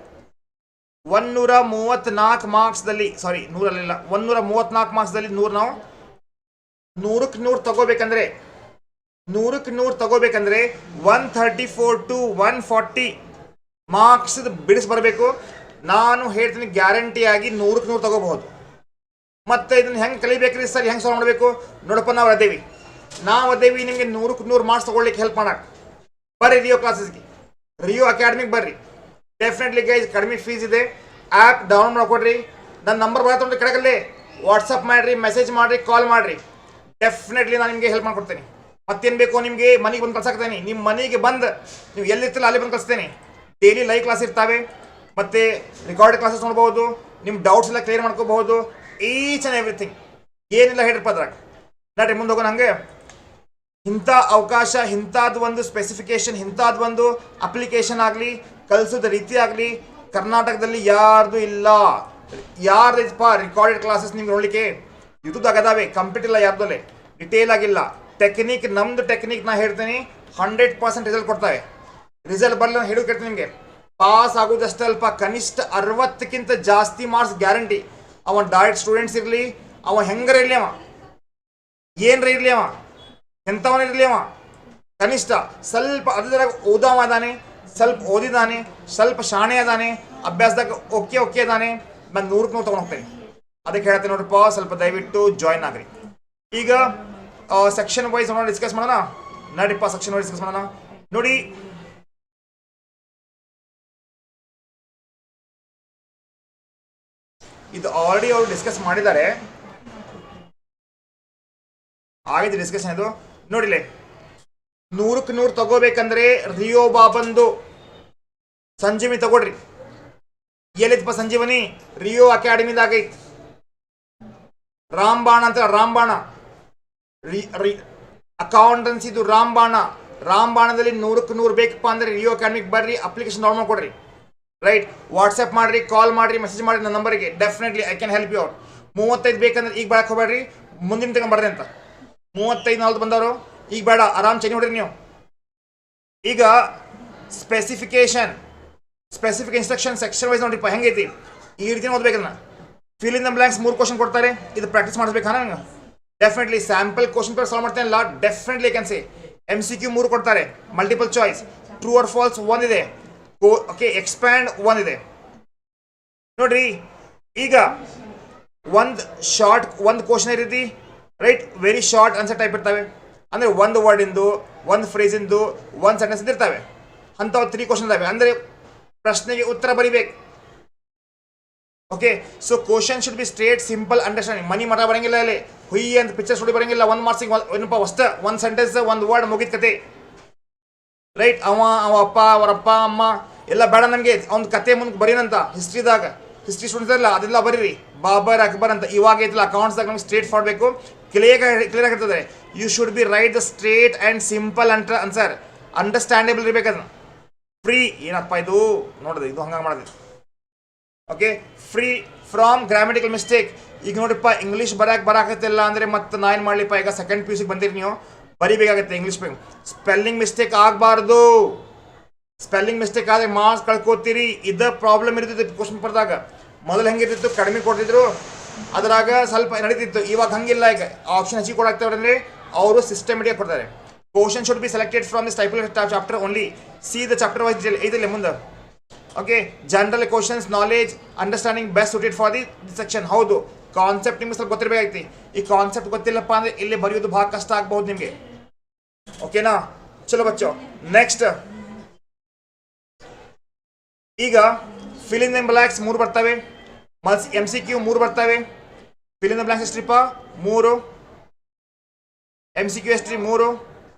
134 ಮಾರ್ಕ್ಸ್ದಲ್ಲಿ, ಸಾರಿ 100ಅಲ್ಲ, 134 ಮಾರ್ಕ್ಸ್ದಲ್ಲಿ 100 ನಾವು 100ಕ್ಕೆ 100 ತಗೋಬೇಕಂದ್ರೆ 134 to 140 ಮಾರ್ಕ್ಸ್ ಬಿಡಿಸಿ ಬರಬೇಕು. ನಾನು ಹೇಳ್ತೀನಿ ಗ್ಯಾರಂಟಿಯಾಗಿ 100ಕ್ಕೆ 100 ತಗೋಬಹುದು. ಮತ್ತೆ ಇದನ್ನ ಹೆಂಗೆ ಕಲಿಬೇಕ್ರಿ ಸರ್? ಹೆಂಗೆ ಸಾಲ್ವ್ ಮಾಡಬೇಕು ನೋಡಪ್ಪ. ನಾವು ಅದೇವಿ ನಿಮಗೆ 100ಕ್ಕೆ 100 ಮಾರ್ಕ್ಸ್ ತಗೊಳ್ಳಿಕ್ಕೆ ಹೆಲ್ಪ್ ಮಾಡಕ್ಕೆ. ಬರ್ರಿ ರಿಯೋ ಕ್ಲಾಸಸ್ಗೆ, ರಿಯೋ ಅಕಾಡೆಮಿಗೆ ಬರ್ರಿ. ಡೆಫಿನೆಟ್ಲಿ ಗೈಸ್ ಕಡಿಮೆ ಫೀಸ್ ಇದೆ. ಆ್ಯಪ್ ಡೌನ್ಲೋಡ್ ಮಾಡ್ಕೊಡ್ರಿ. ನನ್ನ ನಂಬರ್ ಬರತ್ತೊಂಡ್ರಿ ಕೆಳಗಲ್ಲಿ ವಾಟ್ಸಪ್ ಮಾಡಿರಿ, ಮೆಸೇಜ್ ಮಾಡಿರಿ, ಕಾಲ್ ಮಾಡಿರಿ. ಡೆಫಿನೆಟ್ಲಿ ನಾನು ನಿಮಗೆ ಹೆಲ್ಪ್ ಮಾಡ್ಕೊಡ್ತೇನೆ. ಮತ್ತೇನು ಬೇಕು ನಿಮಗೆ? ಮನೆಗೆ ಬಂದು ಕಳ್ಸಾಕ್ತೇನೆ. ನಿಮ್ಮ ಮನೆಗೆ ಬಂದು ನೀವು ಎಲ್ಲಿರ್ತಿಲ್ಲ ಅಲ್ಲಿ ಬಂದು ಕಳಿಸ್ತೇನೆ. ಡೈಲಿ ಲೈವ್ ಕ್ಲಾಸ್ ಇರ್ತಾವೆ, ಮತ್ತು ರೆಕಾರ್ಡ್ ಕ್ಲಾಸಸ್ ನೋಡ್ಬೋದು. ನಿಮ್ಮ ಡೌಟ್ಸ್ ಎಲ್ಲ ಕ್ಲಿಯರ್ ಮಾಡ್ಕೋಬಹುದು. ಈಚ್ ಆ್ಯಂಡ್ ಎವ್ರಿಥಿಂಗ್ ಏನಿಲ್ಲ ಹೇಳಿರಪ್ಪ ಅದ್ರಾಗ. ನಡ್ರಿ ಮುಂದೆ ಹೋಗೋಣ. ಹಂಗೆ ಇಂಥ ಅವಕಾಶ, ಇಂಥದ್ದು ಒಂದು ಸ್ಪೆಸಿಫಿಕೇಶನ್, ಇಂಥದ್ದು ಒಂದು ಅಪ್ಲಿಕೇಶನ್ ಆಗಲಿ, ಕಲಿಸೋದ ರೀತಿ ಆಗಲಿ ಕರ್ನಾಟಕದಲ್ಲಿ ಯಾರ್ದು ಇಲ್ಲ. ಯಾರ್ದಪ್ಪ ರೆಕಾರ್ಡೆಡ್ ಕ್ಲಾಸಸ್ ನಿಮ್ಗೆ ನೋಡಲಿಕ್ಕೆ ಯೂಟ್ಯೂಬ್ದಾಗ ಅದಾವೆ. ಕಂಪ್ಯೂಟರ್ ಇಲ್ಲ ಯಾರ್ದಲ್ಲೇ, ಡಿಟೇಲ್ ಆಗಿಲ್ಲ. ಟೆಕ್ನಿಕ್, ನಮ್ದು ಟೆಕ್ನಿಕ್ ನಾ ಹೇಳ್ತೀನಿ 100% ರಿಸಲ್ಟ್ ಕೊಡ್ತಾವೆ. ರಿಸಲ್ಟ್ ಬರಲ್ಲ ಹೇಳಿ ಕೇಳ್ತೀನಿ ನಿಮಗೆ. ಪಾಸ್ ಆಗೋದಷ್ಟೇ ಅಲ್ಪ, ಕನಿಷ್ಠ 60ಕ್ಕಿಂತ ಜಾಸ್ತಿ ಮಾರ್ಕ್ಸ್ ಗ್ಯಾರಂಟಿ. ಅವ ಡೈರೆಕ್ಟ್ ಸ್ಟೂಡೆಂಟ್ಸ್ ಇರಲಿ, ಅವ ಹೆಂಗಾರ ಇರಲಿ, ಅವ ಏನರ ಇರಲಿ, ಅವ ಎಂಥವನ ಇರಲಿ, ಅವ ಕನಿಷ್ಠ ಸ್ವಲ್ಪ ಅದ್ರಾಗ ಓದವ ಅದಾನೆ, ಸ್ವಲ್ಪ ಓದಿದಾನೆ, ಸ್ವಲ್ಪ ಶಾಣೆ ಅದಾನೆ, ಅಭ್ಯಾಸದಾಗ ಓಕೆ ಅದಾನೆ, ನಾನು 100ಕ್ಕೆ 100 ತೊಗೊಂಡು ಹೋಗ್ತೇನೆ. ಅದಕ್ಕೆ ಹೇಳ್ತೇನೆ ನೋಡ್ರಪ್ಪ, ಸ್ವಲ್ಪ ದಯವಿಟ್ಟು ಜಾಯ್ನ್ ಆಗ್ರಿ. ಈಗ ಸೆಕ್ಷನ್ ವೈಸ್ ಡಿಸ್ಕಸ್ ಮಾಡೋಣ. ನಡಿಪ್ಪ ಸೆಕ್ಷನ್ ವೈಸ್ ಡಿಸ್ಕಸ್ ಮಾಡೋಣ. ನೋಡಿ, ಇದು ಆಲ್ರೆಡಿ ಅವರು ಡಿಸ್ಕಸ್ ಮಾಡಿದ್ದಾರೆ, ಆಗಿದೆ ಡಿಸ್ಕಷನ್ ಇದು. ನೋಡಿಲೆ 100ಕ್ಕೆ 100 ತಗೋಬೇಕಂದ್ರೆ ರಿಯೋ ಬಾಬಂದು ಸಂಜೀವಿನಿ ತಗೊಳ್ರಿ. ಎಲ್ಲಿತ್ತಪ್ಪ ಸಂಜೀವನಿ? ರಿಯೋ ಅಕಾಡೆಮಿದಾಗ ಐತಿ. ರಾಂಬಾಣ ಅಂತ, ರಾಂಬಾಣ ಅಕೌಂಟೆನ್ಸಿದು ರಾಂಬಾಣದಲ್ಲಿ 100ಕ್ಕೆ 100 ಬೇಕಪ್ಪ ಅಂದ್ರೆ ರಿಯೋ ಅಕಾಡೆಮಿಗೆ ಬರ್ರಿ, ಅಪ್ಲಿಕೇಶನ್ ಡೌನ್ಲೋಡ್ ಮಾಡ್ಕೊಡ್ರಿ. ರೈಟ್? ವಾಟ್ಸಪ್ ಮಾಡಿರಿ, ಕಾಲ್ ಮಾಡಿರಿ, ಮೆಸೇಜ್ ಮಾಡಿರಿ ನನ್ನ ನಂಬರ್ಗೆ. Definitely I can help you out. 35 ಬೇಕಂದ್ರೆ ಈಗ ಬರಕ್ಕೆ ಹೋಗ್ಬೇಡ್ರಿ, ಮುಂದಿನ ತಗೊಂಡು ಬರ್ರಿ ಅಂತ. 35 40 ಬಂದವರು ಈಗ ಬೇಡ, ಆರಾಮ್ ಚೆನ್ನಿ ಹೊಡ್ರಿ ನೀವು. ಈಗ ಸ್ಪೆಸಿಫಿಕ್ ಇನ್ಸ್ಟ್ರಕ್ಷನ್ ಸೆಕ್ಷನ್ ವೈಸ್ ನೋಡ್ರಿಪ್ಪ ಹೆಂಗೈತಿ, ಈ ರೀತಿ ಓದ್ಬೇಕನ್ನ. Fill in the blanks 3 question ಕೊಡ್ತಾರೆ, ಇದು ಪ್ರಾಕ್ಟೀಸ್ ಮಾಡಿಸ್ಬೇಕಾ ನಂಗೆ? Definitely sample question paper solve ಮಾಡ್ತೇನಲ್ಲ, ಡೆಫಿನೆಟ್ಲಿ ಕ್ಯಾನ್ ಸಿ. MCQ 3 ಕೊಡ್ತಾರೆ, multiple choice, true or false 1 ಇದೆ, ಓಕೆ ಎಕ್ಸ್ಪ್ಯಾಂಡ್ 1 ಇದೆ. ನೋಡ್ರಿ ಈಗ ಒಂದು ಕ್ವಶನ್ ಇರುತ್ತೆ right, very short answer type ಇರ್ತವೆ, ಅಂದರೆ ಒಂದು ವರ್ಡಿಂದು, ಒಂದು ಫ್ರೇಸಿಂದು, ಒಂದು ಸೆಂಟೆನ್ಸ್ ಇರ್ತವೆ. ಅಂಥವು 3 ಕ್ವಶನ್ ಇದ್ದಾವೆ, ಅಂದರೆ ಪ್ರಶ್ನೆಗೆ ಉತ್ತರ ಬರಿಬೇಕು. Okay, so question should be straight, simple, understanding. ಮನಿ ಮಠ ಬರಂಗಿಲ್ಲ, ಅಲ್ಲಿ ಹುಯಿ ಅಂತ ಪಿಕ್ಚರ್ ಸ್ಟೋರಿ ಬರಂಗಿಲ್ಲ. 1 ಮಾರ್ಕ್ಸಿಗೆ ಏನಪ್ಪ ಹೊಸ್ತ ಒಂದು ಸೆಂಟೆನ್ಸ್, ಒಂದು ವರ್ಡ್ ಮುಗಿದ ಕತೆ ರೈಟ್. ಅವ ಅಪ್ಪ, ಅವರಪ್ಪ ಅಮ್ಮ ಎಲ್ಲ ಬೇಡ ನಮಗೆ, ಅವ್ನ ಕತೆ ಮುಂದೆ ಬರೀನಂತ. ಹಿಸ್ಟ್ರಿ ಸ್ಟೂಡೆಂಟ್ಸ್ ಇಲ್ಲ, ಅದೆಲ್ಲ ಬರೀರಿ. ಬಾಬರ್ ಅಕ್ಬರ್ ಅಂತ ಇವಾಗ ಐತಿಲ್ಲ, ಅಕೌಂಟ್ಸ್ದಾಗ ನಮ್ಗೆ ಸ್ಟ್ರೇಟ್ ಫಾರ್ಡ್ ಬೇಕು, ಕ್ಲಿಯರ್ ಆಗಿರ್ತದೆ. You should be write the straight and simple answer, understandable ಇರಬೇಕು. ಅದನ್ನ ಫ್ರೀ, ಏನಪ್ಪ ಇದು ನೋಡಿದೆ, ಇದು ಹಂಗೆ ಮಾಡಿದೆ. Okay, free from grammatical mistake. ಈಗ ನೋಡಿಪ್ಪ ಇಂಗ್ಲೀಷ್ ಬರಾಕತ್ತಿಲ್ಲ ಅಂದರೆ ಮತ್ತೆ ನಾ ಏನು ಮಾಡಲಿಪ್ಪ, ಈಗ ಸೆಕೆಂಡ್ PUC ಬಂದಿರಿ ನೀವು, ಬರಿಬೇಕಾಗತ್ತೆ ಇಂಗ್ಲೀಷ್. ಸ್ಪೆಲ್ಲಿಂಗ್ ಮಿಸ್ಟೇಕ್ ಆಗಬಾರ್ದು. ಸ್ಪೆಲ್ಲಿಂಗ್ ಮಿಸ್ಟೇಕ್ ಆದರೆ ಮಾರ್ಕ್ಸ್ ಕಳ್ಕೋತೀರಿ. ಇದ ಪ್ರಾಬ್ಲಮ್ ಇರ್ತಿತ್ತು ಕ್ವಶನ್ ಪೇಪರ್ದಾಗ. ಮೊದಲು ಹೆಂಗಿರ್ತಿತ್ತು, ಕಡಿಮೆ ಕೊಡ್ತಿದ್ರು, ಅದ್ರಾಗ ಸ್ವಲ್ಪ ನಡೀತಿತ್ತು. ಇವಾಗ ಹಂಗಿಲ್ಲ, ಈಗ ಆಪ್ಷನ್ ಹೆಚ್ಚಿಗೆ ಕೊಡಾಕ್ತವ್ರೆ ಅಂದರೆ ಅವರು ಸಿಸ್ಟಮೆಟಿಕ್ ಕೊಡ್ತಾರೆ. Question should be selected from the staple chapter only. See the chapter wise ಐತಿಲ್ಲ ಮುಂದೆ. Okay, general questions, knowledge, understanding best suited for the section. ಹೌದು, ಕಾನ್ಸೆಪ್ಟ್ ನಿಮ್ಗೆ ಸ್ವಲ್ಪ ಗೊತ್ತಿರಬೇಕಾಗ್ತಿ. ಈ ಕಾನ್ಸೆಪ್ಟ್ ಗೊತ್ತಿಲ್ಲಪ್ಪ ಅಂದರೆ ಇಲ್ಲಿ ಬರೆಯೋದು ಭಾಳ ಕಷ್ಟ ಆಗ್ಬಹುದು ನಿಮಗೆ. ಓಕೆನಾ, ಚಲೋ ಬಚ್ಚೋ. ನೆಕ್ಸ್ಟ್ ಈಗ ಫಿಲ್ ಇನ್ ದ ಬ್ಲಾಂಕ್ಸ್ 3 ಬರ್ತವೆ, MCQ 3 ಬರ್ತವೆ. ಫಿಲ್ ಇನ್ ದ ಬ್ಲಾಂಕ್ಸ್ ಎಷ್ಟ್ರಿಪ್ಪ 3, MCQ ಎಷ್ಟ್ರಿ 3.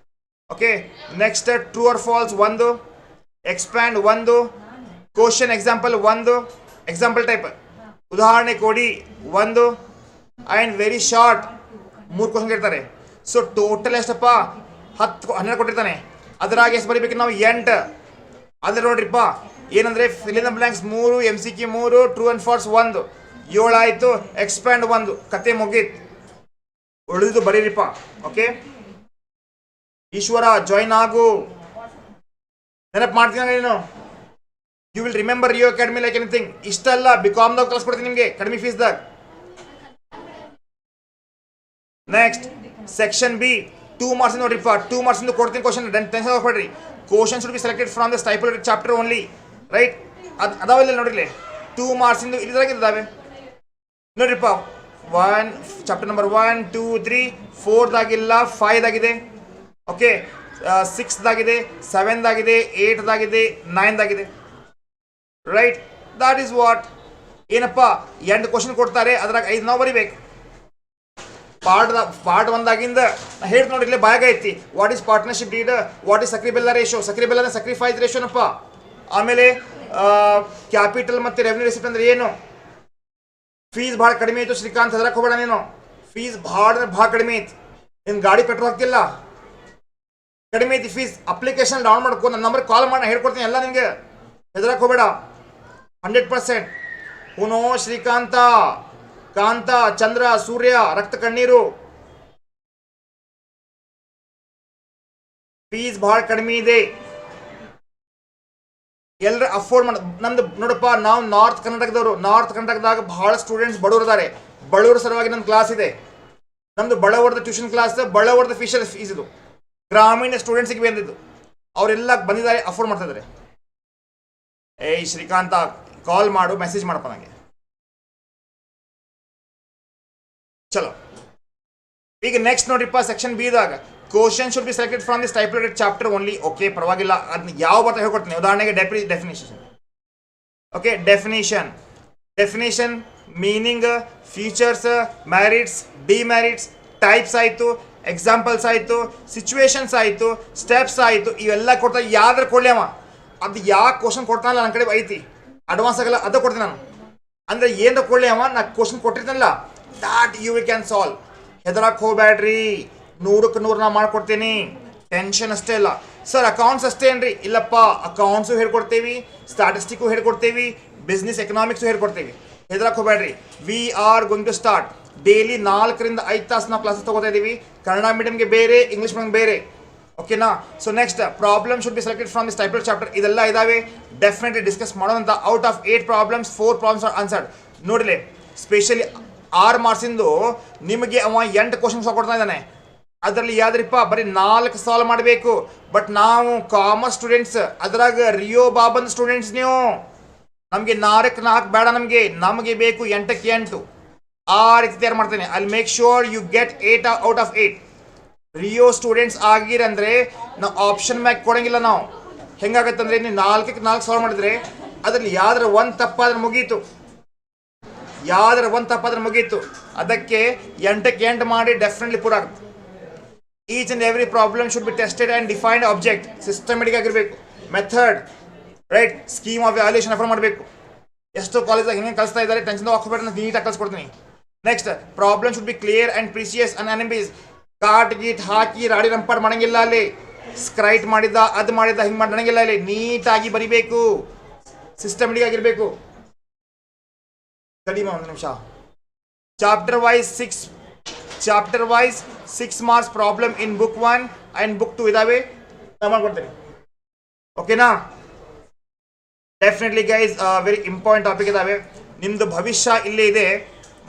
Okay, next true or false 1, expand 1, question example 1, example type ಉದಾಹರಣೆ ಕೊಡಿ 1, ಆ್ಯಂಡ್ ವೆರಿ ಶಾರ್ಟ್ 3 ಕ್ವಶನ್ ಇರ್ತಾರೆ. ಸೊ ಟೋಟಲ್ ಎಷ್ಟಪ್ಪ 12 ಕೊಟ್ಟಿರ್ತಾನೆ, ಅದರಾಗ ಎಷ್ಟು ಬರೀಬೇಕು ನಾವು 8. ಅಂದರೆ ನೋಡ್ರಿಪ್ಪ ಏನಂದರೆ fill in the blanks 3, MCQ 3, true and false 1, 7 ಆಯಿತು, ಎಕ್ಸ್ಪ್ಯಾಂಡ್ 1, ಕತೆ ಮುಗೀತು. ಉಳಿದು ಬರೀರಿಪ್ಪ. ಓಕೆ, ಈಶ್ವರ ಜಾಯ್ನ್ ಆಗು, ನೆನಪು ಮಾಡ್ತೀನಿ ನೀನು. You will remember you academy like anything. ಇಷ್ಟಲ್ಲ, BCom ಕ್ಲಾಸ್ ಕೊಡ್ತೀನಿ ನಿಮಗೆ ಕಡಿಮೆ ಫೀಸ್ದಾಗ. ನೆಕ್ಸ್ಟ್ ಸೆಕ್ಷನ್ B 2 ಮಾರ್ಕ್ಸ್ ನೋಡ್ರಿಪ್ಪ, 2 ಮಾರ್ಕ್ಸ್ ಕೊಡ್ತೀನಿ ಕ್ವಶನ್, ಟೆನ್ಷನ್ ಮಾಡ್ರಿ. Question should be selected from the staple chapter only right. ಅದಾವಿಲ್ಲ ನೋಡ್ರಿ, 2 ಮಾರ್ಕ್ಸ್ ಇದಾವೆ ನೋಡ್ರಿಪ್ಪ. ಚಾಪ್ಟರ್ ನಂಬರ್ 1, 2, 3, 4ದಾಗಿಲ್ಲ, 5ದಾಗಿದೆ. ಓಕೆ, 6ದಾಗಿದೆ, 7ದಾಗಿದೆ, 8ದಾಗಿದೆ, 9ದಾಗಿದೆ ರೈಟ್. That is what. ಏನಪ್ಪ 8 ಕ್ವಶನ್ ಕೊಡ್ತಾರೆ, ಅದ್ರಾಗ 5 ನಾವು ಬರಿಬೇಕು. ಪಾರ್ಟ್ 1ದಾಗಿಂದ ಹೇಳ್ತು ನೋಡಿ, ಇಲ್ಲೇ ಭಾಗ ಐತಿ. What is partnership deed, what is ಸಕ್ರಿ ಬೆಲ್ಲ ರೇಷೋ. ಸಕ್ರಿ ಬೆಲ್ಲ ಸಕ್ರಿಫೈಸ್ ರೇಷೋನಪ್ಪ. ಆಮೇಲೆ ಕ್ಯಾಪಿಟಲ್ ಮತ್ತು ರೆವೆನ್ಯೂ ರಿಸಿಪ್ಟ್ ಅಂದ್ರೆ ಏನು. ಫೀಸ್ ಭಾಳ ಕಡಿಮೆ ಆಯಿತು ಶ್ರೀಕಾಂತ್, ಹೆದರಕ್ಕೆ ಹೋಗಬೇಡ ನೀನು. ಫೀಸ್ ಭಾಳ ಕಡಿಮೆ ಐತಿ. ನಿನ್ನ ಗಾಡಿ ಪೆಟ್ರೋಲ್ ಹಾಕ್ತಿಲ್ಲ, ಕಡಿಮೆ ಐತಿ ಫೀಸ್. ಅಪ್ಲಿಕೇಶನ್ ಡೌನ್ ಮಾಡ್ಕೊ, ನನ್ನ ನಂಬರ್ ಕಾಲ್ ಮಾಡಿ ಹೇಳ್ಕೊಡ್ತೀನಿ ಎಲ್ಲ ನಿಮಗೆ, ಹೆದರಕ್ಕೆ ಹೋಗಬೇಡ. 100%. ಹುನೋ ಶ್ರೀಕಾಂತ, ಕಾಂತ, ಚಂದ್ರ, ಸೂರ್ಯ, ರಕ್ತ ಕಣ್ಣೀರು. ಫೀಸ್ ಭಾಳ ಕಡಿಮೆ ಇದೆ, ಎಲ್ಲರೂ ಅಫೋರ್ಡ್ ಮಾಡ. ನಮ್ದು ನೋಡಪ್ಪ, ನಾವು ನಾರ್ತ್ ಕರ್ನಾಟಕದವರು. ನಾರ್ತ್ ಕರ್ನಾಟಕದಾಗ ಬಹಳ ಸ್ಟೂಡೆಂಟ್ಸ್ ಬಡವರು ಇದ್ದಾರೆ. ಬಡವರ ಸಲುವಾಗಿ ನಮ್ಮ ಕ್ಲಾಸ್ ಇದೆ. ನಮ್ದು ಬಡವರದ ಟ್ಯೂಷನ್ ಕ್ಲಾಸ್, ಬಡವರದ ಫೀಸ್ ಇದು. ಗ್ರಾಮೀಣ ಸ್ಟೂಡೆಂಟ್ಸಿಗೆ ಬಂದಿದ್ದು, ಅವರೆಲ್ಲ ಬಂದಿದ್ದಾರೆ, ಅಫೋರ್ಡ್ ಮಾಡ್ತಾ ಇದ್ದಾರೆ. ಏಯ್ ಶ್ರೀಕಾಂತ, ಕಾಲ್ ಮಾಡು, ಮೆಸೇಜ್ ಮಾಡಪ್ಪ ನನಗೆ. ಚಲೋ, ಈಗ ನೆಕ್ಸ್ಟ್ ನೋಡ್ರಿಪ್ಪ ಸೆಕ್ಷನ್ B ದಾಗ question should be selected from the stapled chapter only. Okay, ಪರವಾಗಿಲ್ಲ, ಅದನ್ನ ಯಾವ ಬರ್ತಾ ಹೇಳ್ಕೊಡ್ತೀನಿ. ಉದಾಹರಣೆಗೆ definition. Okay, definition, meaning, features, merits, demerits, types ಆಯಿತು, ಎಕ್ಸಾಂಪಲ್ಸ್ ಆಯಿತು, ಸಿಚುವೇಶನ್ಸ್ ಆಯಿತು, ಸ್ಟೆಪ್ಸ್ ಆಯಿತು, ಇವೆಲ್ಲ ಕೊಡ್ತಾ. ಯಾವ್ದಾರು ಕೊಡಲಿ ಅವ, ಅದು ಯಾವ ಕ್ವಶನ್ ಕೊಡ್ತಾನಲ್ಲ ನನ್ನ ಕಡೆ ಐತಿ, ಅಡ್ವಾನ್ಸ್ ಆಗಲ್ಲ, ಅದು ಕೊಡ್ತೀನಿ ನಾನು. ಅಂದರೆ ಏನಾರ ಕೊಡಲಿ ಅವ, ನಾ ಕ್ವಶನ್ ಕೊಟ್ಟಿರ್ತಾನಲ್ಲ, that you we can solve. ಹೆದರಕ್ಕೆ ಹೋಗ್ಬೇಡ್ರಿ, 100ಕ್ಕೆ 100 ನಾ ಮಾಡ್ಕೊಡ್ತೀನಿ. ಟೆನ್ಷನ್ ಅಷ್ಟೇ ಇಲ್ಲ. ಸರ್ ಅಕೌಂಟ್ಸ್ ಅಷ್ಟೇ ಏನ್ರಿ? ಇಲ್ಲಪ್ಪ, ಅಕೌಂಟ್ಸು ಹೇಳ್ಕೊಡ್ತೀವಿ, ಸ್ಟಾಟಿಸ್ಟಿಕ್ಕು ಹೇಳ್ಕೊಡ್ತೀವಿ, ಬಿಸ್ನೆಸ್ ಎಕನಾಮಿಕ್ಸು ಹೇಳ್ಕೊಡ್ತೀವಿ. ಹೆದರಕ್ಕೆ ಹೋಗ್ಬೇಡ್ರಿ. We are going to start daily 4 ರಿಂದ 5 ತಾಸು ನಾವು ಕ್ಲಾಸಸ್ ತಗೋತಾ ಇದ್ದೀವಿ. ಕನ್ನಡ ಮೀಡಿಯಂಗೆ ಬೇರೆ, ಇಂಗ್ಲೀಷ್ ಮೀಡಿಯಂ ಬೇರೆ. ಓಕೆನಾ? So next problem should be selected from this title chapter. ಇದೆಲ್ಲ ಇದಾವೆ, ಡೆಫಿನೆಟ್ಲಿ ಡಿಸ್ಕಸ್ ಮಾಡೋದಂತ. Out of 8 problems 4 problems R answered. ನೋಡಿರಿ, ಸ್ಪೆಷಲಿ 6 ಮಾರ್ಕ್ಸಿಂದು ನಿಮಗೆ ಅವ 8 ಕ್ವಶನ್ಸ್ ಕೊಡ್ತಾ ಇದ್ದಾನೆ. ಅದರಲ್ಲಿ ಯಾವ್ದ್ರಿಪ್ಪ ಬರೀ 4 ಸಾಲ್ವ್ ಮಾಡಬೇಕು. ಬಟ್ ನಾವು ಕಾಮರ್ಸ್ ಸ್ಟೂಡೆಂಟ್ಸ್, ಅದ್ರಾಗ ರಿಯೋ ಬಾಬನ್ ಸ್ಟೂಡೆಂಟ್ಸ್ ನೀವು. ನಮಗೆ 4 ಬೇಡ, ನಮಗೆ ಬೇಕು 8ಕ್ಕೆ 8. ಆ ರೀತಿ ತಯಾರು ಮಾಡ್ತೇನೆ. I make sure you get 8 out of 8. Rio students ಆಗಿರಂದ್ರೆ ನಾವು ಆಪ್ಷನ್ ಮ್ಯಾಕ್ ಕೊಡಂಗಿಲ್ಲ. ನಾವು ಹೆಂಗಾಗತ್ತಂದ್ರೆ ನೀವು 4ಕ್ಕೆ 4 ಸಾಲ್ವ್ ಮಾಡಿದ್ರೆ ಅದರಲ್ಲಿ ಯಾವ್ದಾರ ಒಂದು ತಪ್ಪಾದ್ರೆ ಮುಗೀತು. ಅದಕ್ಕೆ 8ಕ್ಕೆ 8 ಮಾಡಿ ಡೆಫಿನೆಟ್ಲಿ ಪೂರ ಆಗುತ್ತೆ. Each and every problem should be tested and defined object. Systematic ಆಗಿರಬೇಕು. Method right, scheme of valuation offer ಮಾಡಬೇಕು. ಎಷ್ಟೋ ಕಾಲೇಜಾಗ ಹೆಂಗೆ ಕಲಿಸ್ತಾ ಇದ್ದಾರೆ, ಟೆನ್ಷನ್ ಹಾಕ್ಸ್ಬೇಡ, ನಾನು ನೀಟಾಗಿ ಕಲಿಸ್ಕೊಡ್ತೀನಿ. Next problem should be clear and precise and unambiguous. ಕಾಟ್ ಗೀಟ್ ಹಾಕಿ ರಾಡಿ ರಂಪಾಡ್ ಮಾಡಂಗಿಲ್ಲ. ಅಲ್ಲಿ ಸ್ಕ್ರೈಟ್ ಮಾಡಿದ್ದ, ಅದು ಮಾಡಿದ್ದ, ಹಿಂಗೆ ಮಾಡಿ ಮಾಡಂಗಿಲ್ಲ. ಅಲ್ಲಿ ನೀಟಾಗಿ ಬರಿಬೇಕು, ಸಿಸ್ಟಮೆಟಿಕ್ ಆಗಿರಬೇಕು. ಕಡಿಮೆ ಒಂದು ನಿಮಿಷ. Chapter wise 6 marks problem in book 1 and book 2 ಇದಾವೆ, ನಾನು ಮಾಡ್ಕೊಡ್ತೀನಿ. ಓಕೆನಾ? Definitely guys very important topic ಇದಾವೆ. ನಿಮ್ಮದು ಭವಿಷ್ಯ ಇಲ್ಲೇ ಇದೆ.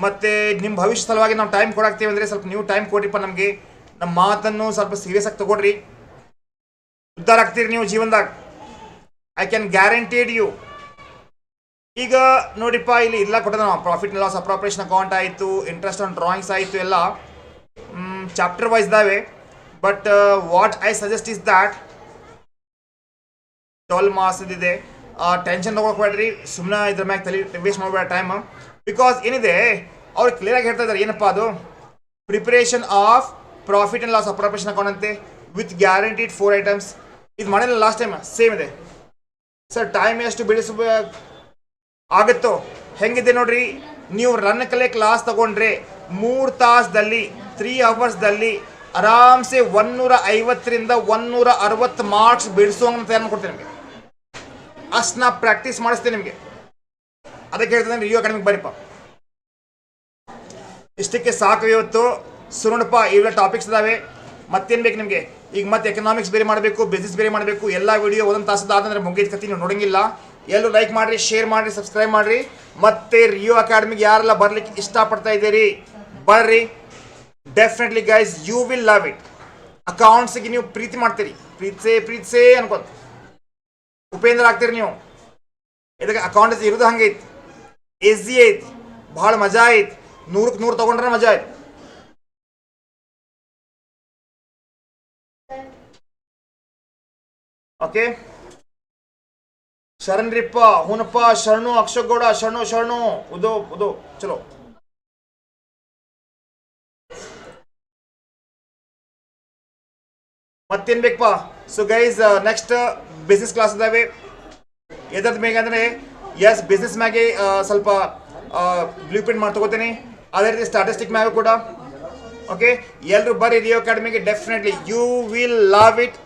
ಮತ್ತು ನಿಮ್ಮ ಭವಿಷ್ಯ ಸಲುವಾಗಿ ನಾವು ಟೈಮ್ ಕೊಡಾಕ್ತೀವಿ ಅಂದರೆ ಸ್ವಲ್ಪ ನೀವು ಟೈಮ್ ಕೊಡ್ರಿಪ್ಪ. ನಮಗೆ ನಮ್ಮ ಮಾತನ್ನು ಸ್ವಲ್ಪ ಸೀರಿಯಸ್ ಆಗಿ ತಗೊಳ್ರಿ. ಉದ್ಧಾರ ಆಗ್ತೀರಿ ನೀವು ಜೀವನದಾಗ. I can guaranteed you. ಈಗ ನೋಡಿಪ್ಪ, ಇಲ್ಲಿ ಇಲ್ಲ ಕೊಟ್ಟದ ನಾವು profit and loss appropriation account ಆಯಿತು, ಇಂಟ್ರೆಸ್ಟ್ ಆನ್ ಡ್ರಾಯಿಂಗ್ಸ್ ಆಯಿತು, ಎಲ್ಲ ಚಾಪ್ಟರ್ ವೈಸ್ ಇದಾವೆ. But what I suggest is that 12 marks ಇದಿದೆ. ಟೆನ್ಷನ್ ತೊಗೊಳ್ಬೇಡ್ರಿ, ಸುಮ್ಮನೆ ಇದ್ರ ಮ್ಯಾಗ ತಲೆ ವೇಸ್ಟ್ ಮಾಡಬೇಡ ಟೈಮ್. ಬಿಕಾಸ್ ಏನಿದೆ ಅವ್ರು ಕ್ಲಿಯರಾಗಿ ಹೇಳ್ತಾ ಇದ್ದಾರೆ. ಏನಪ್ಪ ಅದು? Preparation of profit and loss appropriation account ಅಂತೆ, ವಿತ್ ಗ್ಯಾರಂಟಿಡ್ 4 ಐಟಮ್ಸ್. ಇದು ಮಾಡಿಲ್ಲ ಲಾಸ್ಟ್ ಟೈಮ್, ಸೇಮ್ ಇದೆ ಸರ್. ಟೈಮ್ ಎಷ್ಟು ಬಿಡಿಸ ಆಗುತ್ತೋ ಹೆಂಗಿದೆ ನೋಡ್ರಿ. ನೀವು ರನ್ ಕಲೆ ಕ್ಲಾಸ್ ತಗೊಂಡ್ರೆ 3 ತಾಸದಲ್ಲಿ 3 ಅವರ್ಸ್ದಲ್ಲಿ ಆರಾಮ್ಸೆ 150ರಿಂದ 160 ಮಾರ್ಕ್ಸ್ ಬಿಡಿಸೋಂಗೆ ತಯಾರು ಮಾಡ್ಕೊಡ್ತೀನಿ ನಿಮಗೆ. ಅಷ್ಟು ನಾ ಪ್ರಾಕ್ಟೀಸ್ ಮಾಡಿಸ್ತೇನೆ ನಿಮಗೆ. ಅದಕ್ಕೆ ಹೇಳ್ತೇನೆ ರಿಯೋ ಅಕಾಡೆಮಿಗೆ ಬರೀಪ್ಪ. ಇಷ್ಟಕ್ಕೆ ಸಾಕು ಇವತ್ತು. ಸುನೋಡಪ್ಪ, ಇವೆಲ್ಲ ಟಾಪಿಕ್ಸ್ ಇದಾವೆ. ಮತ್ತೇನು ಬೇಕು ನಿಮಗೆ? ಈಗ ಮತ್ತೆ ಎಕನಾಮಿಕ್ಸ್ ಬೇರೆ ಮಾಡಬೇಕು, ಬಿಸ್ನೆಸ್ ಬೇರೆ ಮಾಡಬೇಕು. ಎಲ್ಲ ವಿಡಿಯೋ ಒಂದೊಂದು ತಾಸದಾದ್ರೆ ಮುಗಿದ ಕತ್ತಿ ನೀವು ನೋಡಂಗಿಲ್ಲ. ಎಲ್ಲರೂ ಲೈಕ್ ಮಾಡಿರಿ, ಶೇರ್ ಮಾಡಿರಿ, ಸಬ್ಸ್ಕ್ರೈಬ್ ಮಾಡಿರಿ. ಮತ್ತು ರಿಯೋ ಅಕಾಡೆಮಿಗೆ ಯಾರೆಲ್ಲ ಬರಲಿಕ್ಕೆ ಇಷ್ಟಪಡ್ತಾ ಇದ್ದೀರಿ ಬರ್ರಿ. Definitely guys you will love it. ಅಕೌಂಟ್ಸಿಗೆ ನೀವು ಪ್ರೀತಿ ಮಾಡ್ತೀರಿ, ಪ್ರೀತಿಸೇ ಅನ್ಕೊಂತ ಉಪೇಂದ್ರ ಆಗ್ತೀರಿ ನೀವು. ಇದಕ್ಕೆ ಅಕೌಂಟ್ಸ್ ಇರೋದು ಹಂಗೆ ಐತಿ, ಈಸಿ ಐತಿ, ಭಾಳ ಮಜಾ ಐತಿ. 100ಕ್ಕೆ 100 ತೊಗೊಂಡ್ರೆ ಮಜಾ ಐತಿ. ಓಕೆ, ಶರಣ್ರಿಪ್ಪ, ಹೂನಪ್ಪ, ಶರಣು, ಅಕ್ಷಗೌಡ, ಶರಣು ಉದೋ ಚಲೋ. ಮತ್ತೇನು ಬೇಕಪ್ಪ? So guys next business class ಇದಾವೆ. ಎದ್ರದ್ದು ಬೇಕಂದರೆ ಬಿಸ್ನೆಸ್ ಮ್ಯಾಗೆ ಸ್ವಲ್ಪ ಬ್ಲೂ ಪ್ರಿಂಟ್ ಮಾಡಿ ತಗೋತೀನಿ. ಅದೇ ರೀತಿ ಸ್ಟಾಟಿಸ್ಟಿಕ್ ಮ್ಯಾಗೂ ಕೂಡ. ಓಕೆ, ಎಲ್ಲರೂ ಬರ್ರಿ ರಿಯೋ ಅಕಾಡೆಮಿಗೆ. Definitely you will love it.